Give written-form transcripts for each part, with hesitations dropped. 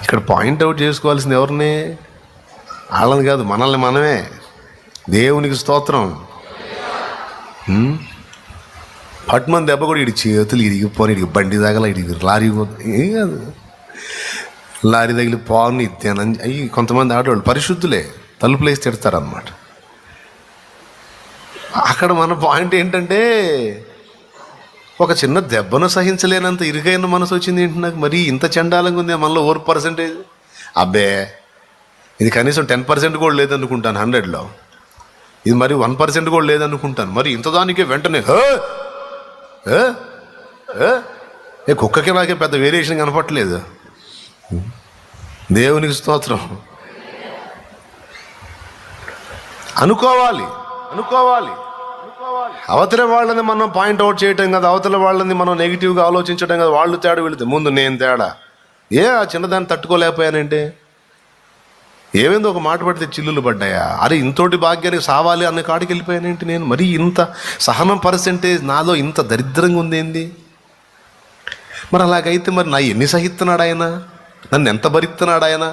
ఇక్కడ పాయింట్అవుట్ చేసుకోవాల్సింది ఎవరిని? వాళ్ళని కాదు, మనల్ని మనమే. దేవునికి స్తోత్రం. పట్టుమని దెబ్బ కూడా ఇడి చేతులు ఇరిగిపోని, ఇడికి బండి తగల, ఇడికి లారీ ఏం కాదు, లారీ తగిలి పోని ఇద్దానని అయ్యి కొంతమంది ఆడవాళ్ళు పరిశుద్ధులే తలుపులు వేసి తిడతారనమాట. అక్కడ మన పాయింట్ ఏంటంటే, ఒక చిన్న దెబ్బను సహించలేనంత ఇరుకైన మనసు వచ్చింది ఏంటి నాకు? మరి ఇంత చండాలంగా ఉంది మనలో ఓవర్ పర్సెంటేజ్. అబ్బే ఇది కనీసం 10% కూడా లేదనుకుంటాను 100లో. ఇది మరి 1% కూడా లేదనుకుంటాను. మరి ఇంత దానికే వెంటనే కుక్కకి నాకే పెద్ద వేరియేషన్ కనపట్లేదు. దేవునికి స్తోత్రం. అనుకోవాలి అవతల వాళ్ళని మనం పాయింట్అవుట్ చేయటం కదా, అవతల వాళ్ళని మనం నెగిటివ్గా ఆలోచించడం కదా. వాళ్ళు తేడా వెళితే ముందు నేను తేడా. ఆ చిన్నదాన్ని తట్టుకోలేకపోయానంటే ఏమైందో, ఒక మాట పడితే చిల్లులు పడ్డాయా? అరే ఇంతోటి భాగ్యానికి సావాలి అన్న కాడికి వెళ్ళిపోయానేంటి నేను? మరి ఇంత సహనం పర్సెంటేజ్ నాలో ఇంత దరిద్రంగా ఉందేంది? మరి అలాగైతే మరి నా ఎన్ని సహిస్తున్నాడు ఆయన? నన్ను ఎంత భరిస్తున్నాడు ఆయన?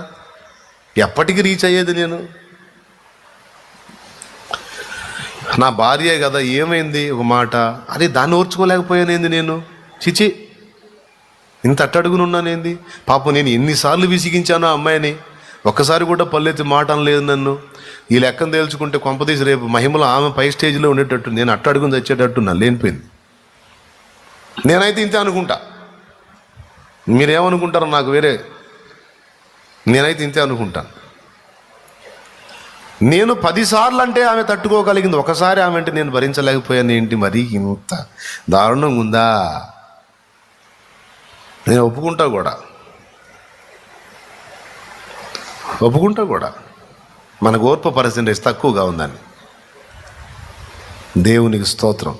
ఎప్పటికీ రీచ్ అయ్యేది నేను? నా భార్యే కదా, ఏమైంది ఒక మాట, అరే దాన్ని ఓర్చుకోలేకపోయానేంది నేను? చిచి ఇంత అట్టడుగునున్నానేంది? పాపం నేను ఎన్నిసార్లు విసిగించాను ఆ అమ్మాయిని, ఒక్కసారి కూడా పల్లెత్తి మాట అనలేదు నన్ను. ఈ లెక్కను తేల్చుకుంటే కొంపదీసి రేపు మహిమలో ఆమె పై స్టేజ్లో ఉండేటట్టు, నేను అట్టడుగుని తెచ్చేటట్టు నా లేనిపోయింది. నేనైతే ఇంతే అనుకుంటా. మీరేమనుకుంటారో నాకు వేరే, నేనైతే ఇంతే అనుకుంటాను. నేను 10 సార్లు అంటే ఆమె తట్టుకోగలిగింది, ఒకసారి ఆమె అంటే నేను భరించలేకపోయాను. ఏంటి మరి ఇంత దారుణంగా ఉందా? నేను ఒప్పుకుంటా కూడా మనకు ఓర్పు పర్సెంటేజ్ తక్కువగా ఉందని. దేవునికి స్తోత్రం.